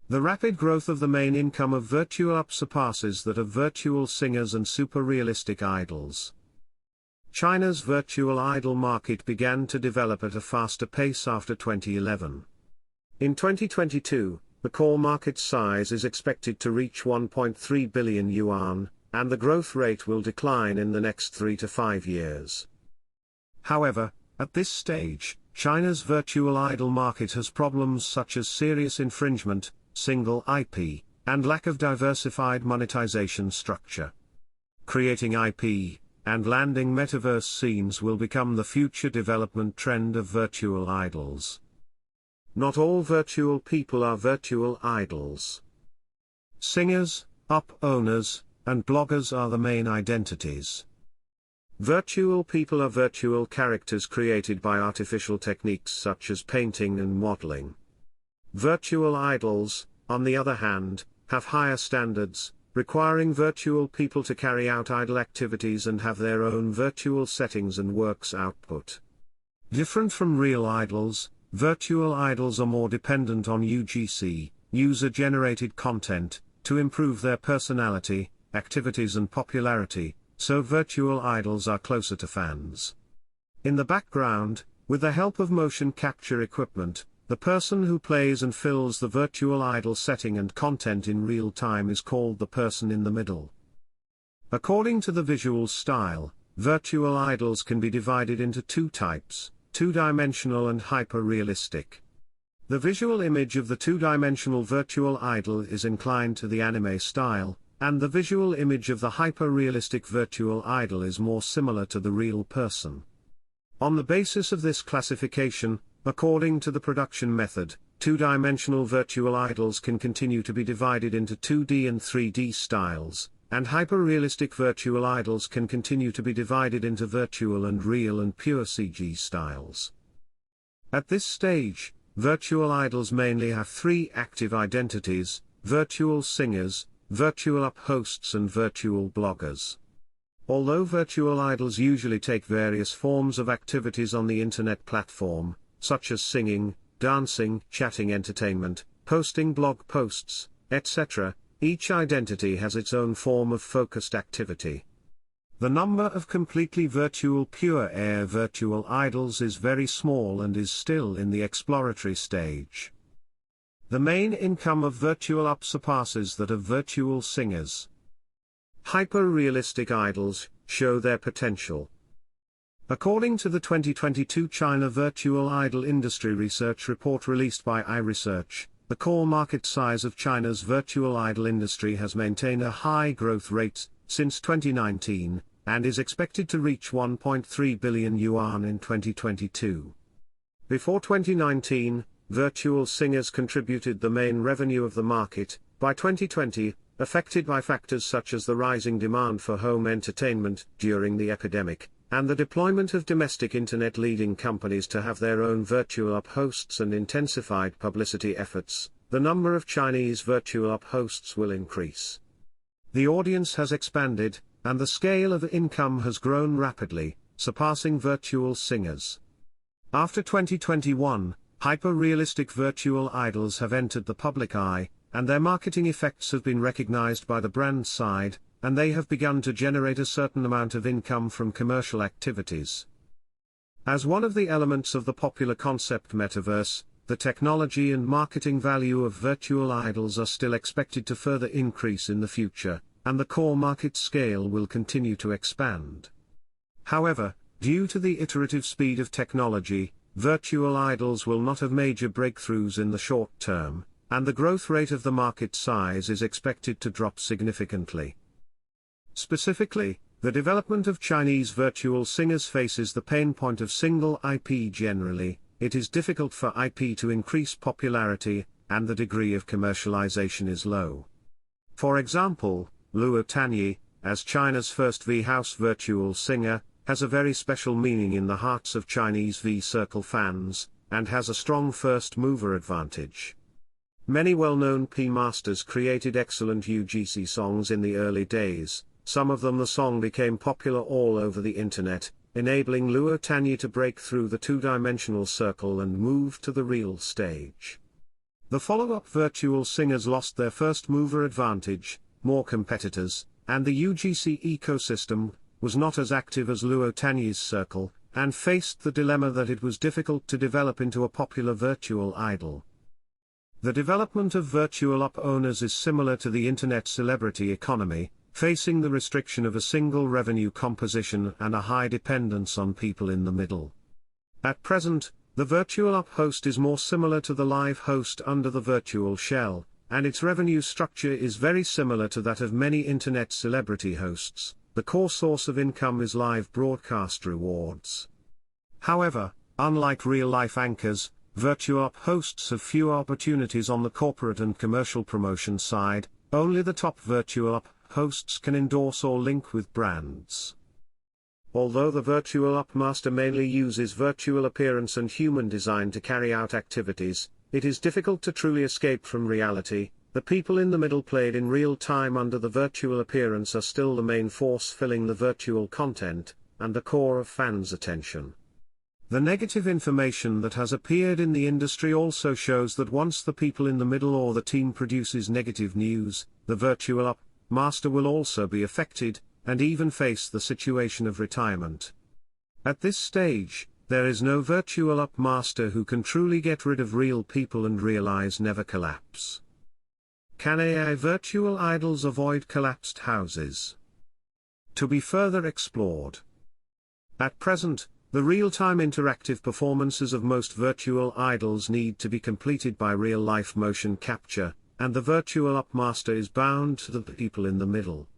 The rapid growth of the main income of virtual up surpasses that of virtual singers and super-realistic idols. China's virtual idol market began to develop at a faster pace after 2011. In 2022, the core market size is expected to reach 1.3 billion yuan, and the growth rate will decline in the next 3 to 5 years. However, at this stage, China's virtual idol market has problems such as serious infringement, single IP, and lack of diversified monetization structure. Creating IP and landing metaverse scenes will become the future development trend of virtual idols. Not all virtual people are virtual idols. Singers, up owners, and bloggers are the main identities. Virtual people are virtual characters created by artificial techniques such as painting and modeling. Virtual idols, on the other hand, have higher standards, requiring virtual people to carry out idol activities and have their own virtual settings and works output. Different from real idols, virtual idols are more dependent on UGC, user-generated content, to improve their personality, activities and popularity, so virtual idols are closer to fans. In the background, with the help of motion capture equipment, the person who plays and fills the virtual idol setting and content in real time is called the person in the middle. According to the visual style, virtual idols can be divided into two types, two-dimensional and hyper-realistic. The visual image of the two-dimensional virtual idol is inclined to the anime style, and the visual image of the hyper-realistic virtual idol is more similar to the real person. On the basis of this classification, according to the production method, two-dimensional virtual idols can continue to be divided into 2D and 3D styles, and hyper-realistic virtual idols can continue to be divided into virtual and real and pure CG styles. At this stage, virtual idols mainly have three active identities: virtual singers, virtual up hosts and virtual bloggers. Although virtual idols usually take various forms of activities on the internet platform, such as singing, dancing, chatting, entertainment, posting blog posts, etc., each identity has its own form of focused activity. The number of completely virtual pure-air virtual idols is very small and is still in the exploratory stage. The main income of virtual up surpasses that of virtual singers. Hyper-realistic idols show their potential. According to the 2022 China Virtual Idol Industry Research Report released by iResearch, the core market size of China's virtual idol industry has maintained a high growth rate since 2019, and is expected to reach 1.3 billion yuan in 2022. Before 2019, virtual singers contributed the main revenue of the market. By 2020, affected by factors such as the rising demand for home entertainment during the epidemic, and the deployment of domestic internet leading companies to have their own virtual up hosts and intensified publicity efforts, the number of Chinese virtual up hosts will increase. The audience has expanded, and the scale of income has grown rapidly, surpassing virtual singers. After 2021, hyper-realistic virtual idols have entered the public eye, and their marketing effects have been recognized by the brand side, and they have begun to generate a certain amount of income from commercial activities. As one of the elements of the popular concept metaverse, the technology and marketing value of virtual idols are still expected to further increase in the future, and the core market scale will continue to expand. However, due to the iterative speed of technology, virtual idols will not have major breakthroughs in the short term, and the growth rate of the market size is expected to drop significantly. Specifically, the development of Chinese virtual singers faces the pain point of single IP generally. It is difficult for IP to increase popularity, and the degree of commercialization is low. For example, Luo Tanyi, as China's first V-House virtual singer, has a very special meaning in the hearts of Chinese V-Circle fans, and has a strong first-mover advantage. Many well-known P-masters created excellent UGC songs in the early days. Some of them the song became popular all over the internet, enabling Luo Tanyi to break through the two-dimensional circle and move to the real stage. The follow-up virtual singers lost their first-mover advantage, more competitors, and the UGC ecosystem was not as active as Luo Tanyi's circle, and faced the dilemma that it was difficult to develop into a popular virtual idol. The development of virtual up owners is similar to the internet celebrity economy, facing the restriction of a single revenue composition and a high dependence on people in the middle. At present, the virtual up host is more similar to the live host under the virtual shell, and its revenue structure is very similar to that of many internet celebrity hosts. The core source of income is live broadcast rewards. However, unlike real-life anchors, virtual up hosts have few opportunities on the corporate and commercial promotion side. Only the top virtual up hosts can endorse or link with brands. Although the virtual up master mainly uses virtual appearance and human design to carry out activities, it is difficult to truly escape from reality. The people in the middle played in real time under the virtual appearance are still the main force filling the virtual content, and the core of fans' attention. The negative information that has appeared in the industry also shows that once the people in the middle or the team produces negative news, the virtual up master will also be affected, and even face the situation of retirement. At this stage, there is no virtual up master who can truly get rid of real people and realize never collapse. Can AI virtual idols avoid collapsed houses? To be further explored. At present, the real-time interactive performances of most virtual idols need to be completed by real-life motion capture, and the virtual up master is bound to the people in the middle.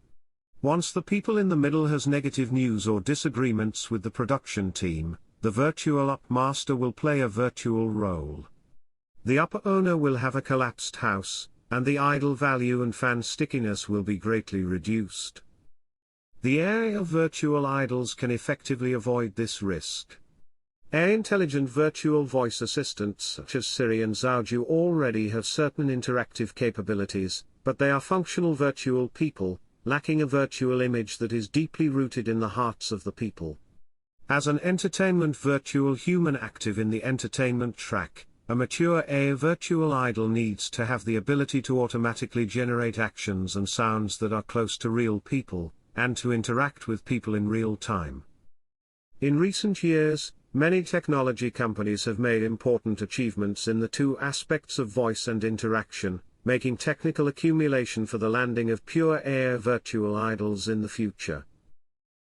Once the people in the middle has negative news or disagreements with the production team, the virtual up master will play a virtual role. The upper owner will have a collapsed house, and the idol value and fan stickiness will be greatly reduced. The AI of virtual idols can effectively avoid this risk. AI-intelligent virtual voice assistants such as Siri and Zhaoju already have certain interactive capabilities, but they are functional virtual people, lacking a virtual image that is deeply rooted in the hearts of the people. As an entertainment virtual human active in the entertainment track, a mature AI virtual idol needs to have the ability to automatically generate actions and sounds that are close to real people, and to interact with people in real time. In recent years, many technology companies have made important achievements in the two aspects of voice and interaction, making technical accumulation for the landing of pure AI virtual idols in the future.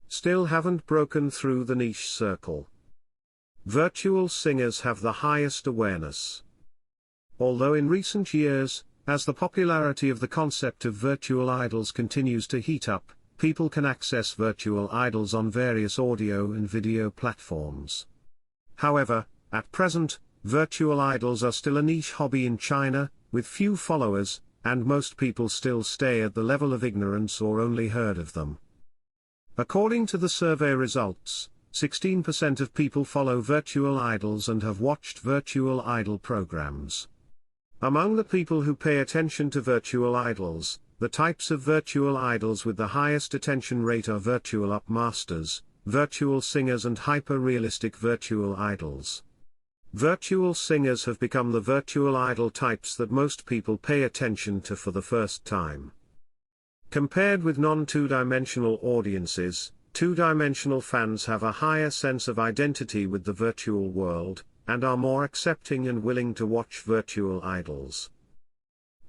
Still haven't broken through the niche circle. Virtual singers have the highest awareness. Although in recent years, as the popularity of the concept of virtual idols continues to heat up, people can access virtual idols on various audio and video platforms. However, at present, virtual idols are still a niche hobby in China, with few followers, and most people still stay at the level of ignorance or only heard of them. According to the survey results, 16% of people follow virtual idols and have watched virtual idol programs. Among the people who pay attention to virtual idols, the types of virtual idols with the highest attention rate are virtual up masters, virtual singers and hyper-realistic virtual idols. Virtual singers have become the virtual idol types that most people pay attention to for the first time. Compared with non-two-dimensional audiences, two-dimensional fans have a higher sense of identity with the virtual world, and are more accepting and willing to watch virtual idols.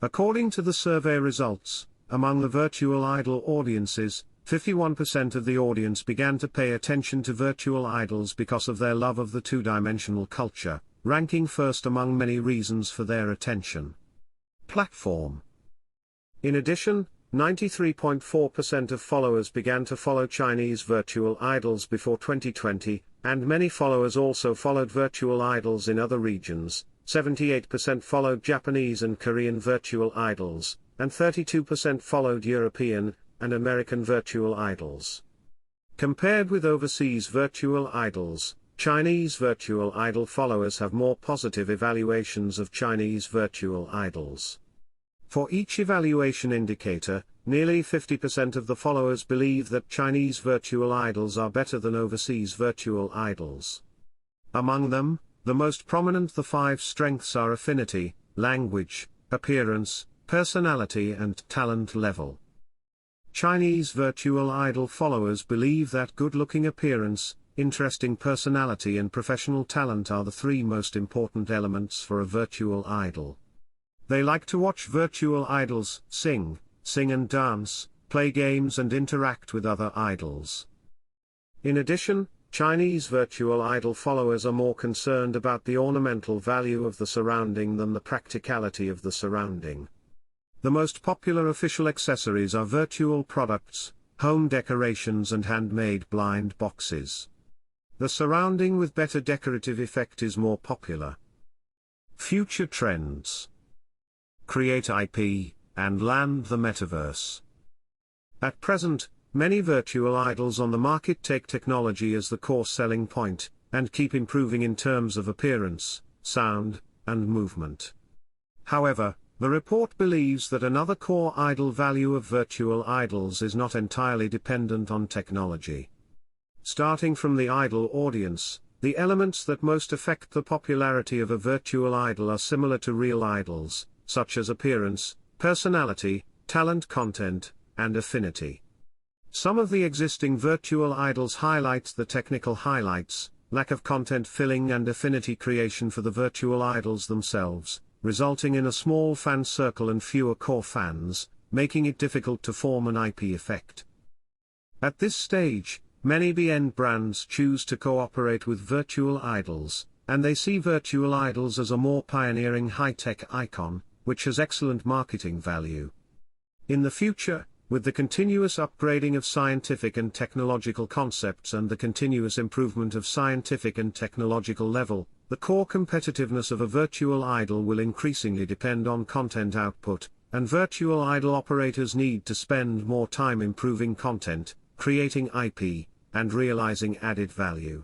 According to the survey results, among the virtual idol audiences, 51% of the audience began to pay attention to virtual idols because of their love of the two-dimensional culture, ranking first among many reasons for their attention. Platform. In addition, 93.4% of followers began to follow Chinese virtual idols before 2020, and many followers also followed virtual idols in other regions. 78% followed Japanese and Korean virtual idols, and 32% followed European and American virtual idols. Compared with overseas virtual idols, Chinese virtual idol followers have more positive evaluations of Chinese virtual idols. For each evaluation indicator, nearly 50% of the followers believe that Chinese virtual idols are better than overseas virtual idols. Among them, the most prominent the 5 strengths are affinity, language, appearance, personality and talent level. Chinese virtual idol followers believe that good-looking appearance, interesting personality and professional talent are the three most important elements for a virtual idol. They like to watch virtual idols sing and dance, play games and interact with other idols. In addition, Chinese virtual idol followers are more concerned about the ornamental value of the surrounding than the practicality of the surrounding. The most popular official accessories are virtual products, home decorations and handmade blind boxes. The surrounding with better decorative effect is more popular. Future trends. Create IP, and land the metaverse. At present, many virtual idols on the market take technology as the core selling point, and keep improving in terms of appearance, sound, and movement. However, the report believes that another core idol value of virtual idols is not entirely dependent on technology. Starting from the idol audience, the elements that most affect the popularity of a virtual idol are similar to real idols, such as appearance, personality, talent, content, and affinity. Some of the existing virtual idols highlight the technical highlights, lack of content filling and affinity creation for the virtual idols themselves, resulting in a small fan circle and fewer core fans, making it difficult to form an IP effect. At this stage, many B-end brands choose to cooperate with virtual idols, and they see virtual idols as a more pioneering high-tech icon, which has excellent marketing value. In the future, with the continuous upgrading of scientific and technological concepts and the continuous improvement of scientific and technological level, the core competitiveness of a virtual idol will increasingly depend on content output, and virtual idol operators need to spend more time improving content, creating IP, and realizing added value.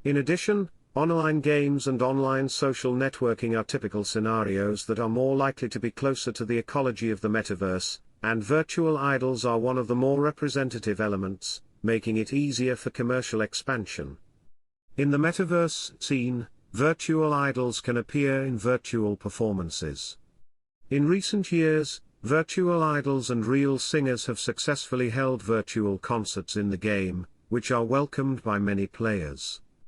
In addition, online games and online social networking are typical scenarios that are more likely to be closer to the ecology of the metaverse, and virtual idols are one of the more representative elements, making it easier for commercial expansion. In the metaverse scene, virtual idols can appear in virtual performances. In recent years, virtual idols and real singers have successfully held virtual concerts in the game, which are welcomed by many players.